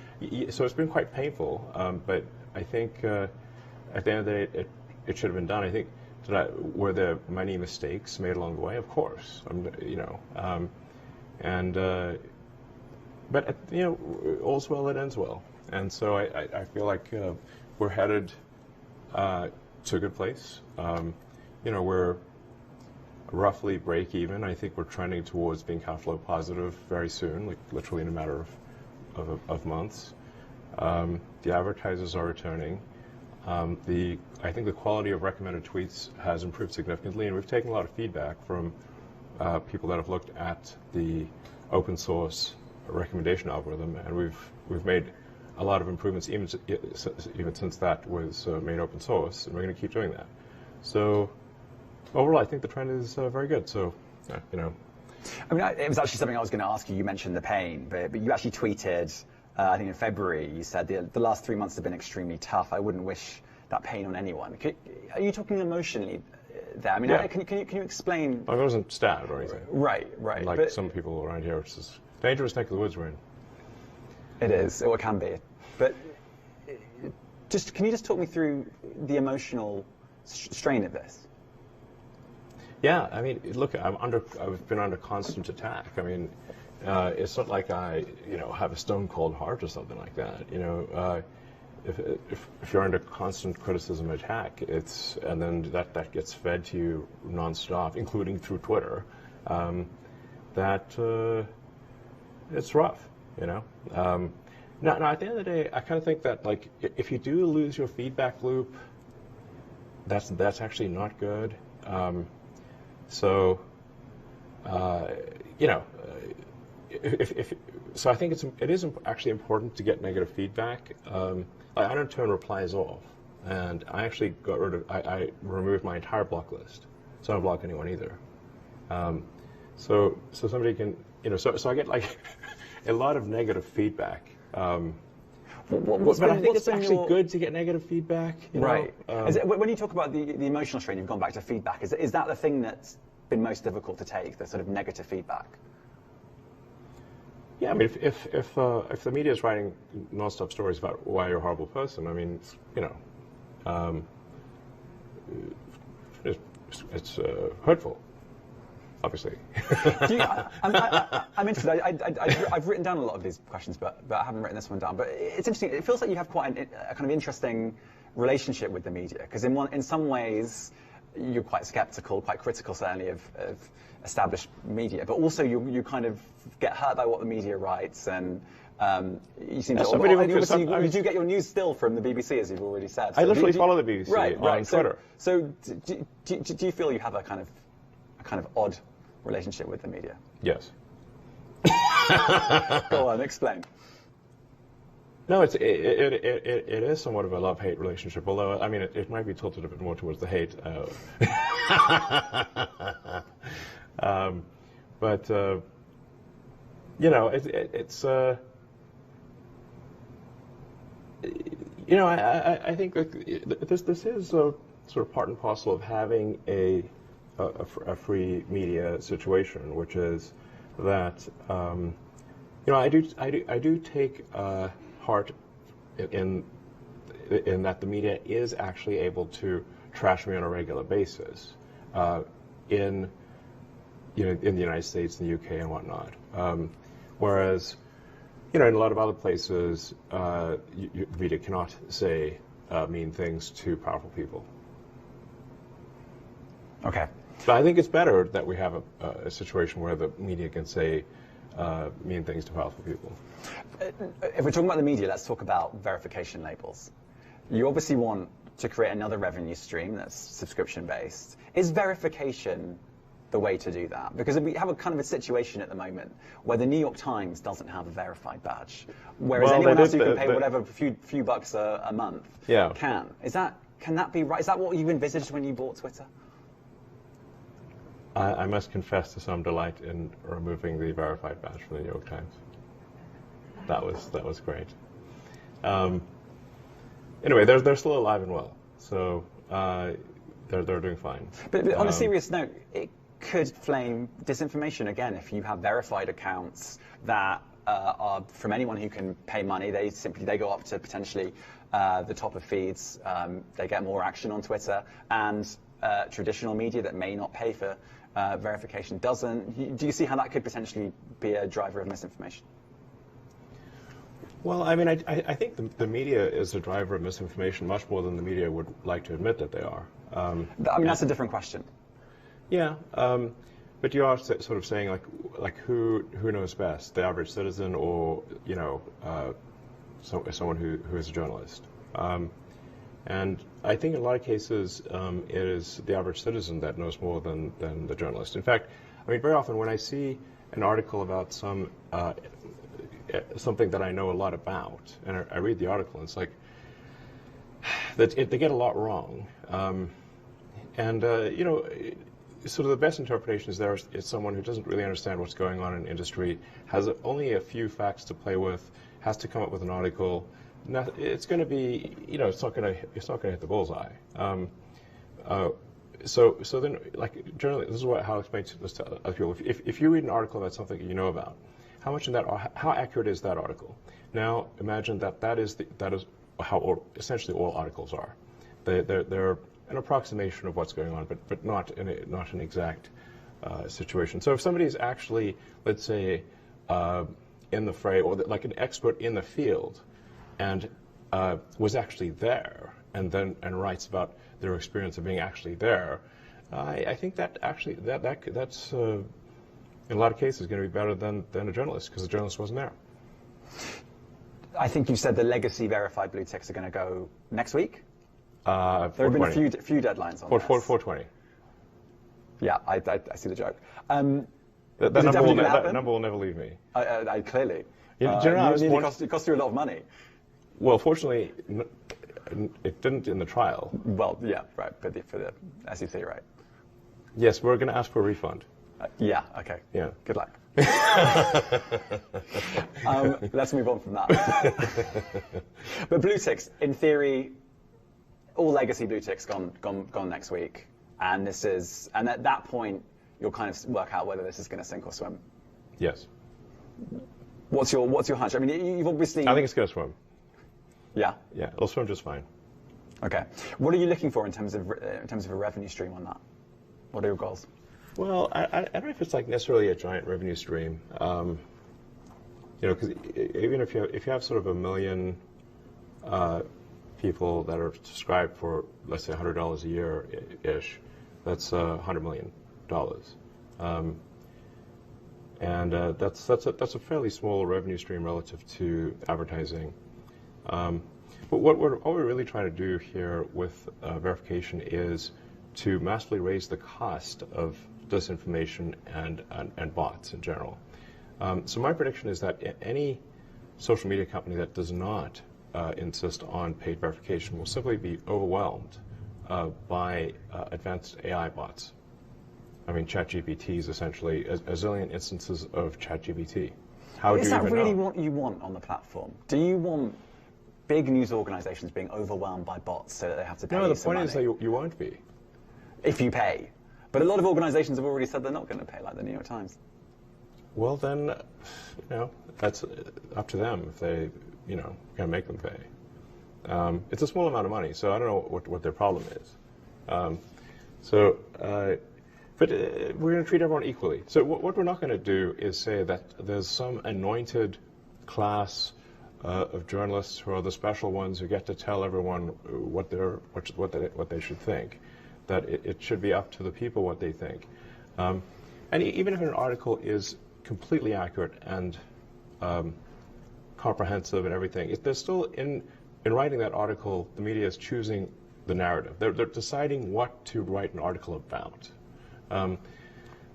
Speaker 2: so it's been quite painful. But I think at the end of the day, it should have been done. I think were there many mistakes made along the way? Of course, but all's well that ends well, and so I feel like we're headed to a good place. We're roughly break even. I think we're trending towards being cash flow positive very soon, like literally in a matter of months. The advertisers are returning. I think the quality of recommended tweets has improved significantly, and we've taken a lot of feedback from people that have looked at the open source recommendation algorithm, and we've made a lot of improvements even since that was made open source, and we're going to keep doing that. So overall, I think the trend is very good. So,
Speaker 1: I mean, it was actually something I was going to ask you. You mentioned the pain, but you actually tweeted, I think in February, you said the last 3 months have been extremely tough. I wouldn't wish that pain on anyone. Are you talking emotionally there? I mean,
Speaker 2: yeah.
Speaker 1: Can you explain?
Speaker 2: I wasn't stabbed or anything.
Speaker 1: Right.
Speaker 2: Like some people around here, it's just dangerous neck of the woods we're in.
Speaker 1: It is, or it can be. But can you just talk me through the emotional strain of this?
Speaker 2: Yeah, I mean, look, I've been under constant attack. I mean, it's not like I, have a stone cold heart or something like that. If you're under constant criticism and attack, and then that gets fed to you nonstop, including through Twitter, it's rough. Now, at the end of the day, I kind of think that if you do lose your feedback loop, that's actually not good. So I think it is actually important to get negative feedback. I don't turn replies off, and I actually I removed my entire block list, so I don't block anyone either. So somebody can, so I get a lot of negative feedback. But I think it's actually good to get negative feedback.
Speaker 1: Right. When you talk about the emotional strain, you've gone back to feedback. Is that the thing that's been most difficult to take, the sort of negative feedback?
Speaker 2: Yeah, I mean, if the media is writing nonstop stories about why you're a horrible person, I mean, it's hurtful. Obviously. I'm interested. I've written down a lot of these questions, but I haven't written this one down. But it's interesting. It feels like you have quite a kind of interesting relationship with the media, because in some ways you're quite skeptical, quite critical, certainly of established media, but also you kind of get hurt by what the media writes, and you seem to. You do get your news still from the BBC, as you've already said. So I literally follow the BBC on Twitter.
Speaker 1: So do you feel you have a kind of odd relationship with the media?
Speaker 2: Yes.
Speaker 1: Go on, explain.
Speaker 2: No, it is somewhat of a love-hate relationship, although, I mean, it might be tilted a bit more towards the hate. But I think this is sort of part and parcel of having a free media situation, which is that I do take heart in that the media is actually able to trash me on a regular basis in the United States, the UK, and whatnot. Whereas in a lot of other places, media cannot say mean things to powerful people.
Speaker 1: Okay.
Speaker 2: But I think it's better that we have a situation where the media can say mean things to powerful people.
Speaker 1: If we're talking about the media, let's talk about verification labels. You obviously want to create another revenue stream that's subscription-based. Is verification the way to do that? Because we have a kind of a situation at the moment where the New York Times doesn't have a verified badge, whereas anyone else who can pay whatever few bucks a month can. Can that be right? Is that what you envisaged when you bought Twitter?
Speaker 2: I must confess to some delight in removing the verified badge from the New York Times. That was great. Anyway, they're still alive and well, so they're doing fine.
Speaker 1: But on a serious note, it could flame disinformation again if you have verified accounts that are from anyone who can pay money. They go up to potentially the top of feeds. They get more action on Twitter, and traditional media that may not pay for verification doesn't. Do you see how that could potentially be a driver of misinformation?
Speaker 2: Well, I mean, I think the media is a driver of misinformation much more than the media would like to admit that they are.
Speaker 1: I mean, that's a different question.
Speaker 2: Yeah, but you are sort of saying like who knows best, the average citizen or someone who is a journalist. And I think in a lot of cases it is the average citizen that knows more than the journalist. In fact, I mean, very often when I see an article about something that I know a lot about, and I read the article, and it's like they get a lot wrong. Sort of the best interpretation is is someone who doesn't really understand what's going on in industry, has only a few facts to play with, has to come up with an article. It's going to be, it's not going to hit the bullseye. So then, like, generally, this is how I explain this to other people. If you read an article about something you know about, how accurate is that article? Now, imagine that is how essentially all articles are. They're an approximation of what's going on, but not an exact situation. So if somebody is actually, let's say, in the fray, or like an expert in the field, and was actually there, and writes about their experience of being actually there, I think that actually that's in a lot of cases going to be better than a journalist, because the journalist wasn't there.
Speaker 1: I think you said the legacy verified blue ticks are going to go next week. There have been a few deadlines on this. 420. Yeah, I see the joke.
Speaker 2: That number will never leave me.
Speaker 1: Clearly.
Speaker 2: It
Speaker 1: cost you a lot of money.
Speaker 2: Well, fortunately, it didn't in the trial.
Speaker 1: Well, yeah, right, for the SEC, right?
Speaker 2: Yes, we're going to ask for a refund.
Speaker 1: Yeah, okay.
Speaker 2: Yeah.
Speaker 1: Good luck. Let's move on from that. But blue ticks, in theory, all legacy blue ticks gone next week, and at that point you'll kind of work out whether this is going to sink or swim.
Speaker 2: Yes.
Speaker 1: What's your hunch? I mean, you've obviously.
Speaker 2: I think it's going to swim.
Speaker 1: Yeah.
Speaker 2: Yeah, it'll swim just fine.
Speaker 1: Okay. What are you looking for in terms of a revenue stream on that? What are your goals?
Speaker 2: Well, I don't know if it's like necessarily a giant revenue stream. Because even if you have sort of 1 million people that are subscribed for, let's say, $100 a year ish, that's $100 million. And that's a fairly small revenue stream relative to advertising. But what we're really trying to do here with verification is to massively raise the cost of disinformation and bots in general. So my prediction is that any social media company that does not insist on paid verification will simply be overwhelmed by advanced AI bots. I mean, ChatGPT is essentially a zillion instances of ChatGPT. How do you even know?
Speaker 1: Is that really what you want on the platform? Do you want big news organizations being overwhelmed by bots so that they have to pay you some money?
Speaker 2: No, the point is that you won't be.
Speaker 1: If you pay. But a lot of organizations have already said they're not going to pay, like the New York Times.
Speaker 2: Well, then, that's up to them if they, can make them pay. It's a small amount of money, so I don't know what their problem is. But we're going to treat everyone equally. So what we're not going to do is say that there's some anointed class of journalists who are the special ones who get to tell everyone what they should think. That it should be up to the people what they think. And even if an article is completely accurate and comprehensive and everything, there's still, in writing that article, the media is choosing the narrative. They're deciding what to write an article about.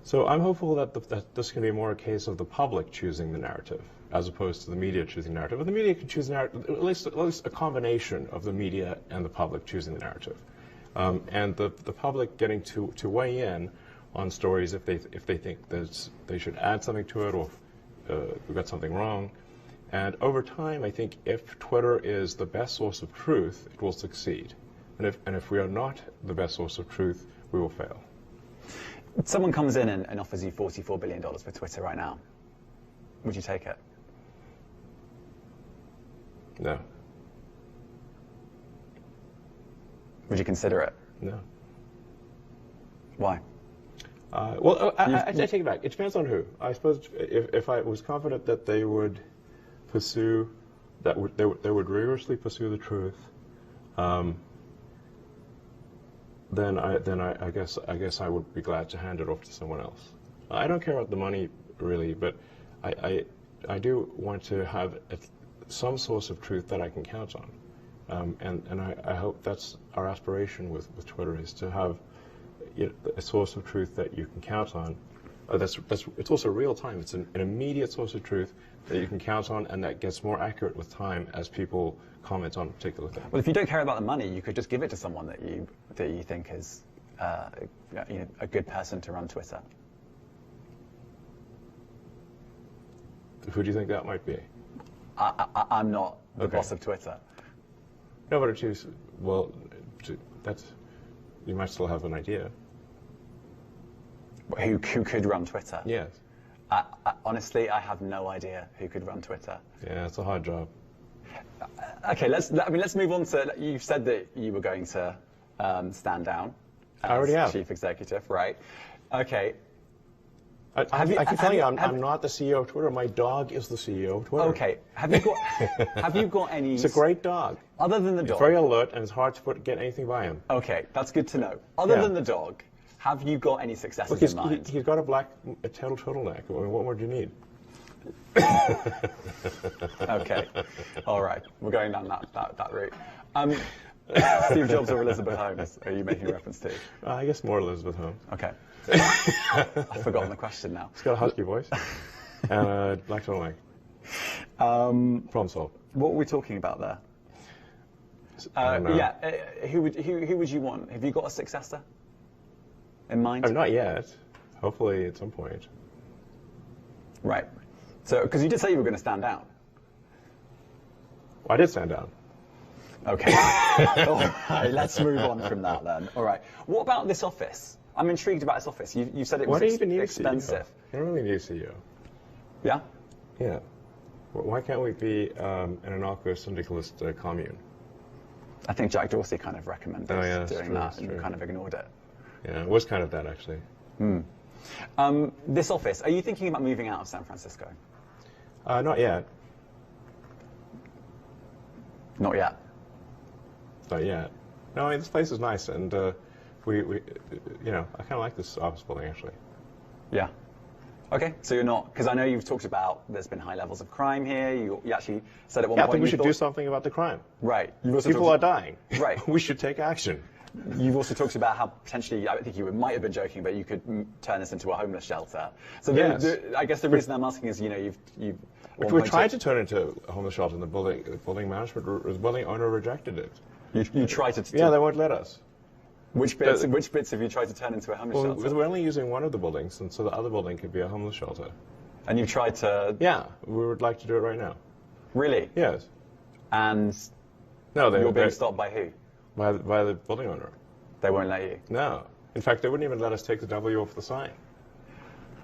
Speaker 2: So I'm hopeful that this can be more a case of the public choosing the narrative, as opposed to the media choosing the narrative. But the media can choose the narrative, at least a combination of the media and the public choosing the narrative. And the public getting to weigh in on stories if they think they should add something to it, or we got something wrong. And over time, I think if Twitter is the best source of truth, it will succeed. And if we are not the best source of truth, we will fail.
Speaker 1: Someone comes in and offers you $44 billion for Twitter right now. Would you take it?
Speaker 2: No.
Speaker 1: Would you consider it?
Speaker 2: No.
Speaker 1: Why?
Speaker 2: Well, I take it back. It depends on who. I suppose if I was confident that they would pursue, they would rigorously pursue the truth, then I guess I would be glad to hand it off to someone else. I don't care about the money really, but I do want to have some source of truth that I can count on, and I hope that's our aspiration with Twitter, is to have a source of truth that you can count on. It's also real time. It's an immediate source of truth that you can count on, and that gets more accurate with time as people comment on a particular thing.
Speaker 1: Well, if you don't care about the money, you could just give it to someone that you think is a good person to run Twitter.
Speaker 2: Who do you think that might be?
Speaker 1: I'm not the boss of Twitter.
Speaker 2: No, but you might still have an idea.
Speaker 1: Who could run Twitter?
Speaker 2: Yes.
Speaker 1: Honestly, I have no idea who could run Twitter.
Speaker 2: Yeah, it's a hard job.
Speaker 1: Okay, let's move on to. You said that you were going to stand down as
Speaker 2: I already have.
Speaker 1: chief executive, right? Okay.
Speaker 2: I keep telling you, I'm not the CEO of Twitter. My dog is the CEO of Twitter.
Speaker 1: Okay. Have you got any?
Speaker 2: It's a great dog.
Speaker 1: Other than the dog.
Speaker 2: It's very alert, and it's hard to get anything by him.
Speaker 1: Okay, that's good to know. Other than the dog, have you got any successes in mind?
Speaker 2: He's got a tail turtleneck. I mean, what more do you need?
Speaker 1: Okay. All right. We're going down that route. Steve Jobs or Elizabeth Holmes are you making reference to?
Speaker 2: I guess more Elizabeth Holmes.
Speaker 1: Okay. I've forgotten the question now.
Speaker 2: She's got a husky voice. And black turtleneck. Problem solved.
Speaker 1: What were we talking about there? Who would you want? Have you got a successor in mind?
Speaker 2: Not yet. Hopefully at some point.
Speaker 1: Right. So, because you did say you were going to stand down.
Speaker 2: Well, I did stand down.
Speaker 1: Okay. All right, let's move on from that then. All right. What about this office? I'm intrigued about this office. You said it was expensive.
Speaker 2: You don't really need a CEO.
Speaker 1: Yeah?
Speaker 2: Yeah. Why can't we be an anarchist syndicalist commune?
Speaker 1: I think Jack Dorsey kind of recommended doing that, and you kind of ignored it.
Speaker 2: Yeah, it was kind of that, actually.
Speaker 1: This office, are you thinking about moving out of San Francisco?
Speaker 2: Not yet.
Speaker 1: Not yet?
Speaker 2: Not yet. No, I mean, this place is nice, and we I kind of like this office building, actually.
Speaker 1: Yeah. Okay, so you're not, because I know you've talked about there's been high levels of crime here. You actually said at one point.
Speaker 2: I think we should do something about the crime.
Speaker 1: Right.
Speaker 2: People are dying.
Speaker 1: Right.
Speaker 2: We should take action.
Speaker 1: You've also talked about how potentially, I think you might have been joking, but you could turn this into a homeless shelter. So I guess the reason I'm asking is, you've
Speaker 2: we tried to turn it into a homeless shelter, and the building owner rejected it.
Speaker 1: You tried to.
Speaker 2: Yeah, they won't let us.
Speaker 1: Which bits have you tried to turn into a homeless shelter?
Speaker 2: We're only using one of the buildings, and so the other building could be a homeless shelter.
Speaker 1: And you've tried to...
Speaker 2: Yeah, we would like to do it right now.
Speaker 1: Really?
Speaker 2: Yes.
Speaker 1: And you're being stopped by who?
Speaker 2: By the building owner.
Speaker 1: They won't let you?
Speaker 2: No. In fact, they wouldn't even let us take the W off the sign.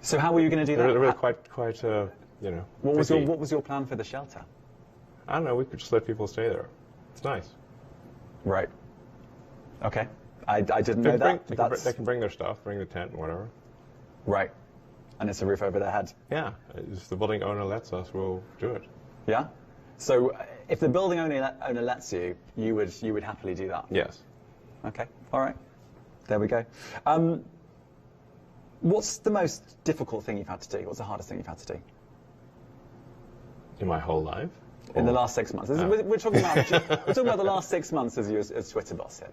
Speaker 1: So how were you going to do that?
Speaker 2: They're really quite
Speaker 1: What was your plan for the shelter?
Speaker 2: I don't know. We could just let people stay there. It's nice.
Speaker 1: Right. Okay. I didn't know that.
Speaker 2: They can bring their stuff, bring the tent and whatever.
Speaker 1: Right. And it's a roof over their head.
Speaker 2: Yeah. If the building owner lets us, we'll do it.
Speaker 1: Yeah? So if the building owner lets you, you would happily do that?
Speaker 2: Yes.
Speaker 1: Okay. All right. There we go. What's the most difficult thing you've had to do? What's the hardest thing you've had to do?
Speaker 2: In my whole life?
Speaker 1: In the last 6 months. We're talking about the last 6 months as you as Twitter boss here,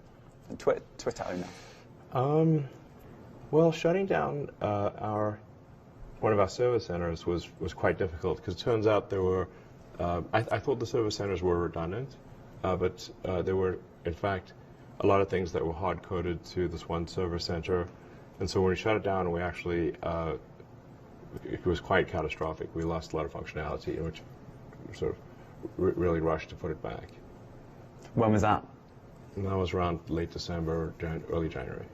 Speaker 1: and Twitter owner.
Speaker 2: Well, shutting down one of our service centers was quite difficult because it turns out there were. I thought the service centers were redundant, but there were in fact a lot of things that were hard coded to this one service center, and so when we shut it down, we actually it was quite catastrophic. We lost a lot of functionality, which sort of really rushed to put it back.
Speaker 1: When was that?
Speaker 2: And that was around late December, early January.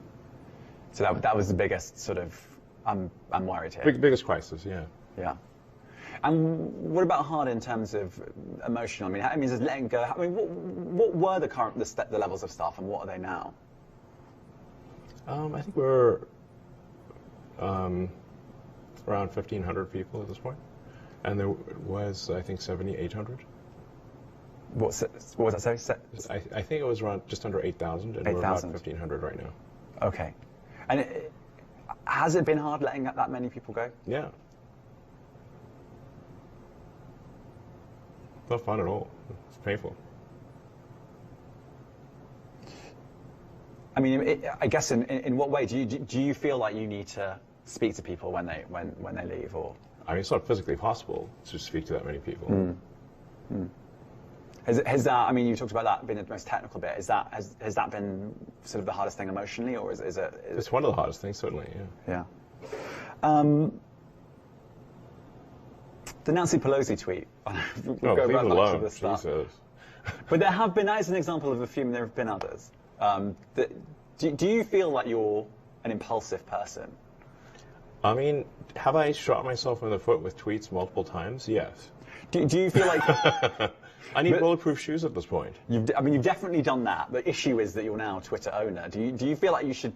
Speaker 1: So that was the biggest sort of, I'm worried here.
Speaker 2: Biggest crisis, yeah.
Speaker 1: Yeah. And what about hard in terms of emotional? I mean, is letting go? I mean, what were the levels of staff, and what are they now?
Speaker 2: I think we're around 1,500 people at this point, and there was, I think, 7,800.
Speaker 1: What was that? Sorry?
Speaker 2: I think it was around just under 8,000, and
Speaker 1: 8,
Speaker 2: we're about 1,500 right now.
Speaker 1: Okay. And has it been hard letting that many people go?
Speaker 2: Yeah. Not fun at all. It's painful.
Speaker 1: I mean, I guess in what way do you feel like you need to speak to people when they leave, or?
Speaker 2: I mean, it's not physically possible to speak to that many people.
Speaker 1: Has that? I mean, you talked about that being the most technical bit. Has that been sort of the hardest thing emotionally, or is it?
Speaker 2: It's one of the hardest things, certainly. Yeah.
Speaker 1: Yeah. The Nancy Pelosi tweet.
Speaker 2: Leave it alone. Jesus.
Speaker 1: But there have been. That is an example of a few. There have been others. Do you feel like you're an impulsive person?
Speaker 2: I mean, have I shot myself in the foot with tweets multiple times? Yes.
Speaker 1: Do you feel like
Speaker 2: I need bulletproof shoes at this point?
Speaker 1: You've definitely done that. The issue is that you're now a Twitter owner. Do you feel like you should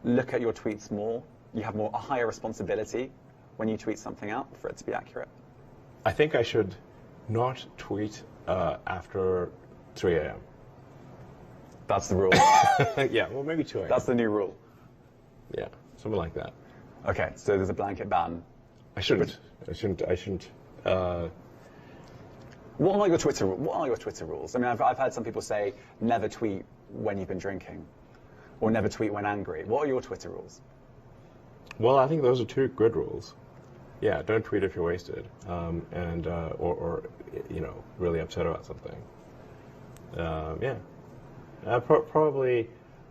Speaker 1: look at your tweets more? You have a higher responsibility when you tweet something out for it to be accurate?
Speaker 2: I think I should not tweet after 3 a.m.
Speaker 1: That's the rule.
Speaker 2: Yeah, well, maybe 2 a.m.
Speaker 1: That's the new rule.
Speaker 2: Yeah, something like that.
Speaker 1: Okay, so there's a blanket ban.
Speaker 2: I shouldn't.
Speaker 1: What are your Twitter rules? I mean, I've heard some people say never tweet when you've been drinking, or never tweet when angry. What are your Twitter rules?
Speaker 2: Well, I think those are two good rules. Yeah, don't tweet if you're wasted, or really upset about something. Yeah, probably.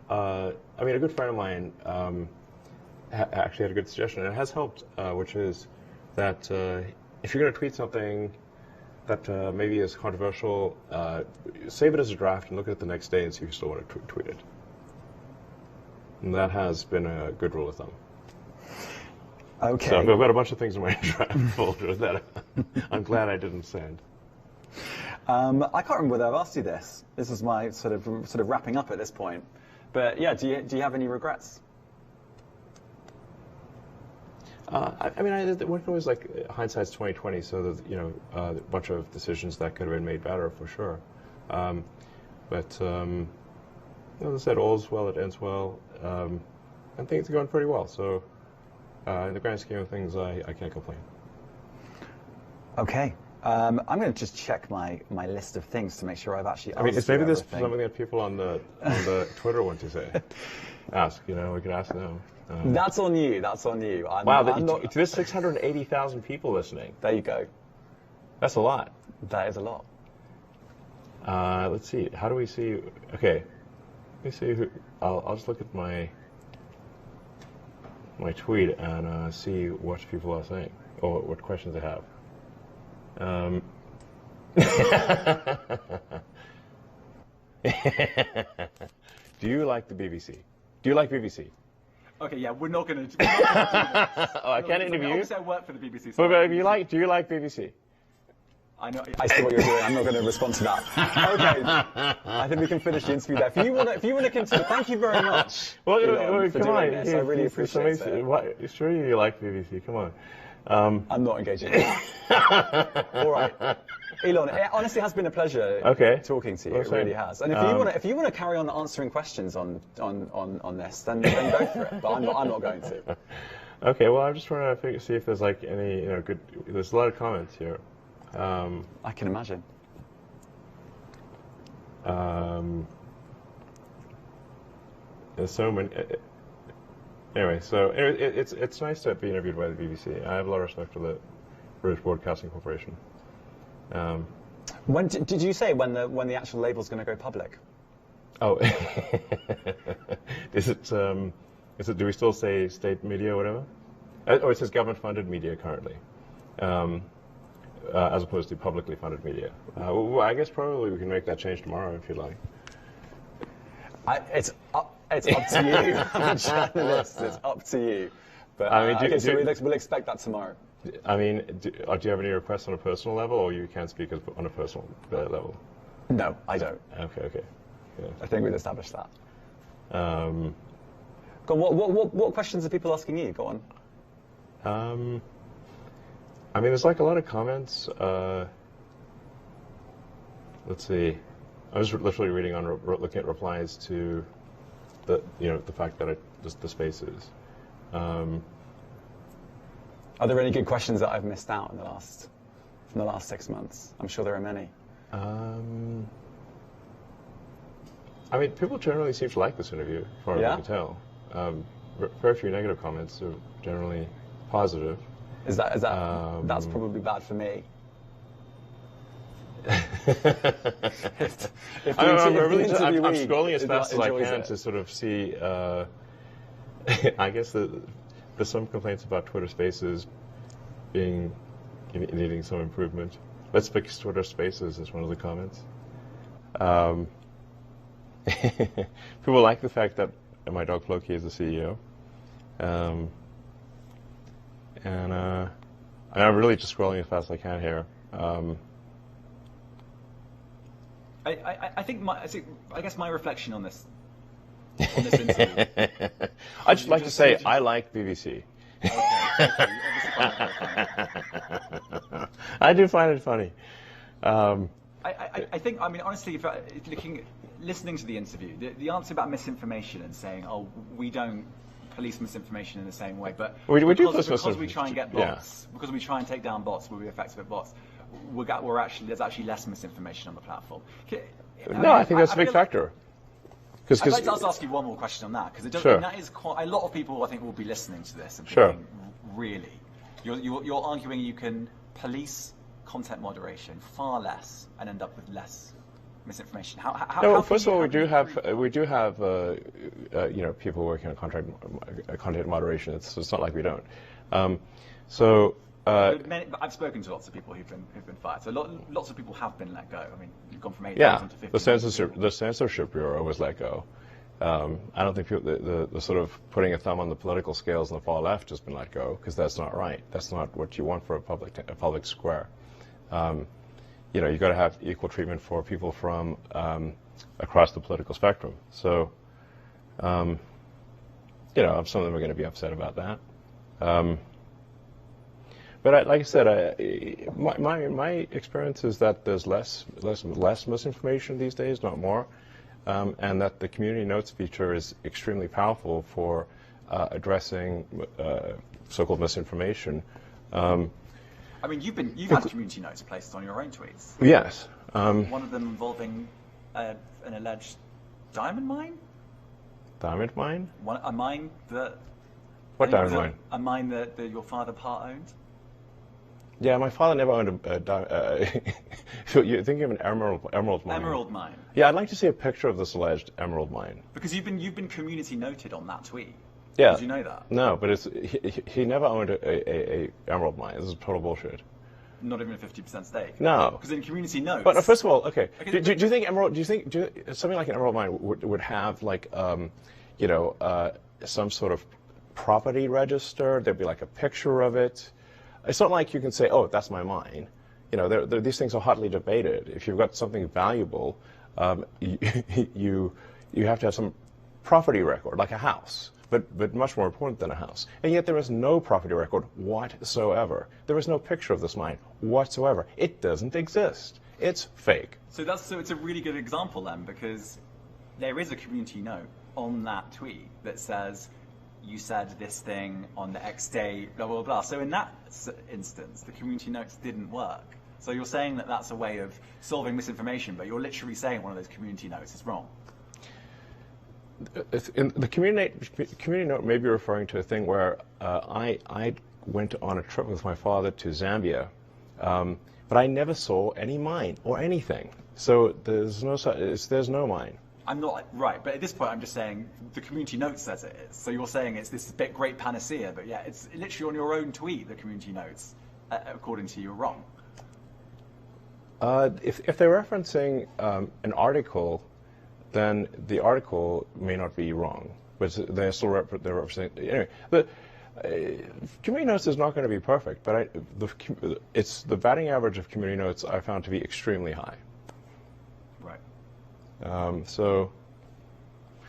Speaker 2: I mean, a good friend of mine actually had a good suggestion, and it has helped, which is that if you're going to tweet something that maybe is controversial, save it as a draft and look at it the next day and see if you still want to tweet it. And that has been a good rule of thumb.
Speaker 1: Okay.
Speaker 2: So I've got a bunch of things in my draft folder that I'm glad I didn't send.
Speaker 1: I can't remember whether I've asked you this. This is my sort of wrapping up at this point. But yeah, do you have any regrets?
Speaker 2: I mean, one can always, like, hindsight's 20/20, so that, a bunch of decisions that could have been made better for sure. But as I said, all's well that ends well, and things are going pretty well. So in the grand scheme of things, I can't complain.
Speaker 1: Okay. I'm going to just check my list of things to make sure I've actually asked.
Speaker 2: I mean, maybe this is something that people on the Twitter want to say. Ask, we can ask them.
Speaker 1: That's on you. That's on you.
Speaker 2: There's 680,000 people listening.
Speaker 1: There you go.
Speaker 2: That's a lot.
Speaker 1: That is a lot.
Speaker 2: Let's see. How do we see? Okay. Let me see who. I'll just look at my tweet and see what people are saying or what questions they have. Do you like the BBC? Do you like BBC?
Speaker 1: Okay, yeah, we're not going to.
Speaker 2: Oh, I can't interview you.
Speaker 1: Obviously, I work for the BBC.
Speaker 2: But do you like BBC?
Speaker 1: I know. I see what you're doing. I'm not going to respond to that. Okay, I think we can finish the interview there. If you want to continue, thank you very much.
Speaker 2: Well,
Speaker 1: for
Speaker 2: come
Speaker 1: doing
Speaker 2: on.
Speaker 1: this. I really appreciate it.
Speaker 2: Sure, you like BBC. Come on.
Speaker 1: I'm not engaging. All right. Elon, it honestly has been a pleasure talking to you. It really has. And if you want to carry on answering questions on this, then go for it. But I'm not going to.
Speaker 2: Okay. Well, I'm just trying to see if there's like any good. There's a lot of comments here.
Speaker 1: I can imagine.
Speaker 2: There's so many. Anyway, so it's nice to be interviewed by the BBC. I have a lot of respect for the British Broadcasting Corporation.
Speaker 1: When did you say when the actual label's going to go public?
Speaker 2: Oh, is it? Do we still say state media or whatever? Oh, it says government-funded media currently, as opposed to publicly funded media. Well, I guess probably we can make that change tomorrow if you like.
Speaker 1: It's up to you. I'm a journalist. It's up to you. But we'll expect that tomorrow.
Speaker 2: I mean, do you have any requests on a personal level, or you can't speak on a personal level?
Speaker 1: No, I don't.
Speaker 2: Okay. Yeah.
Speaker 1: I think we've established that. Go on, what questions are people asking you? Go on.
Speaker 2: I mean, there's like a lot of comments. Let's see. I was literally reading looking at replies to the fact that the spaces.
Speaker 1: Are there any good questions that I've missed out from the last 6 months? I'm sure there are many.
Speaker 2: I mean, people generally seem to like this interview, as far as I can tell. Very few negative comments are generally positive.
Speaker 1: Is that that's probably bad for me.
Speaker 2: I'm scrolling as fast as I can to sort of see. I guess there's some complaints about Twitter Spaces needing some improvement. Let's fix Twitter Spaces is one of the comments. People like the fact that my dog Floki is the CEO. And I'm really just scrolling as fast as I can here.
Speaker 3: I guess my reflection on this interview.
Speaker 2: I'd just like to say I like BBC.
Speaker 3: Okay.
Speaker 2: I do find it funny.
Speaker 3: I think, I mean, honestly, listening to the interview, the answer about misinformation and saying, oh, we don't police misinformation in the same way, but because we try and get bots, because we try and take down bots, we'll be effective at bots. There's actually less misinformation on the platform.
Speaker 2: I think that's a big factor.
Speaker 3: I'd like to ask you one more question on that, because that is quite a lot of people I think will be listening to this and thinking, really, you're arguing you can police content moderation far less and end up with less misinformation.
Speaker 2: First of all, we do have people working on content moderation. It's not like we don't.
Speaker 3: I've spoken to lots of people who've been fired. So lots of people have been let go. I mean, you've gone from 8,000 to 50,000.
Speaker 2: The censorship bureau was let go. I don't think the sort of putting a thumb on the political scales on the far left has been let go, because that's not right. That's not what you want for a public square. You've got to have equal treatment for people from across the political spectrum. So, some of them are going to be upset about that. But like I said, my experience is that there's less misinformation these days, not more, and that the community notes feature is extremely powerful for addressing so-called misinformation.
Speaker 3: I mean, you've had community notes placed on your own tweets.
Speaker 2: Yes.
Speaker 3: One of them involving an alleged diamond mine.
Speaker 2: Diamond mine?
Speaker 3: A mine that.
Speaker 2: What diamond mine?
Speaker 3: A mine that your father part-owned.
Speaker 2: Yeah, my father never owned a. So you're thinking of an emerald mine?
Speaker 3: Emerald mine.
Speaker 2: Yeah, I'd like to see a picture of this alleged emerald mine.
Speaker 3: Because you've been community noted on that tweet.
Speaker 2: Yeah.
Speaker 3: Did you know that?
Speaker 2: No, but he never owned a emerald mine. This is total bullshit.
Speaker 3: Not even a 50% stake.
Speaker 2: No.
Speaker 3: Because in community notes.
Speaker 2: But first of all, okay. Do you think something like an emerald mine would have like some sort of property register? There'd be like a picture of it. It's not like you can say, "Oh, that's my mine." These things are hotly debated. If you've got something valuable, you have to have some property record, like a house. but much more important than a house. And yet there is no property record whatsoever. There is no picture of this mine whatsoever. It doesn't exist. It's fake.
Speaker 3: So it's a really good example then, because there is a community note on that tweet that says, you said this thing on the X day, blah, blah, blah. So in that instance, the community notes didn't work. So you're saying that that's a way of solving misinformation, but you're literally saying one of those community notes is wrong.
Speaker 2: The community note may be referring to a thing where I went on a trip with my father to Zambia, but I never saw any mine or anything. So there's no mine.
Speaker 3: I'm not right, but at this point I'm just saying the community note says it is. So you're saying it's this bit great panacea, but yeah, it's literally on your own tweet, the community notes, according to you, are wrong.
Speaker 2: If they're referencing an article, then the article may not be wrong, but they're still representing. Anyway, the community notes is not going to be perfect, but it's the batting average of community notes I found to be extremely high.
Speaker 3: Right.
Speaker 2: So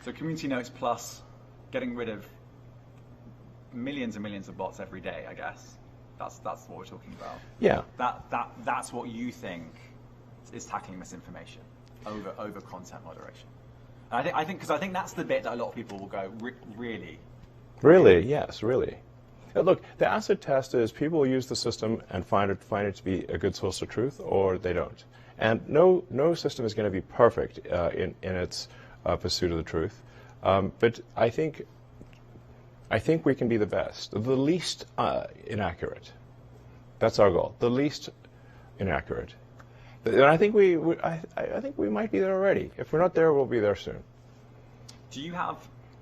Speaker 3: community notes plus getting rid of millions and millions of bots every day, I guess. That's what we're talking about.
Speaker 2: Yeah.
Speaker 3: That's what you think is tackling misinformation over content moderation. And I think that's the bit that a lot of people will go, really?
Speaker 2: Really, yes, really. Look, the acid test is people use the system and find it to be a good source of truth, or they don't. And no system is going to be perfect in its pursuit of the truth. But I think we can be the best, the least inaccurate. That's our goal, the least inaccurate. And I think I think we might be there already. If we're not there, we'll be there soon.
Speaker 3: Do you have?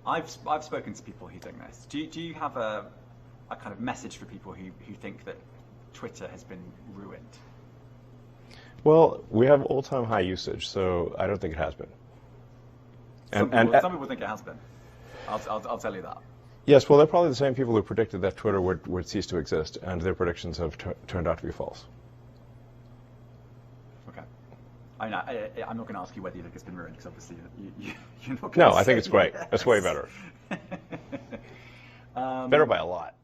Speaker 3: I've spoken to people who think this. Do you have a kind of message for people who think that Twitter has been ruined?
Speaker 2: Well, we have all-time high usage, so I don't think it has been.
Speaker 3: Some people think it has been. I'll tell you that.
Speaker 2: Yes, well, they're probably the same people who predicted that Twitter would cease to exist, and their predictions have turned out to be false.
Speaker 3: Okay. I'm not going to ask you whether you think it's been ruined, because obviously you're not going to
Speaker 2: No, I think it's great. Yes. It's way better. Better by a lot.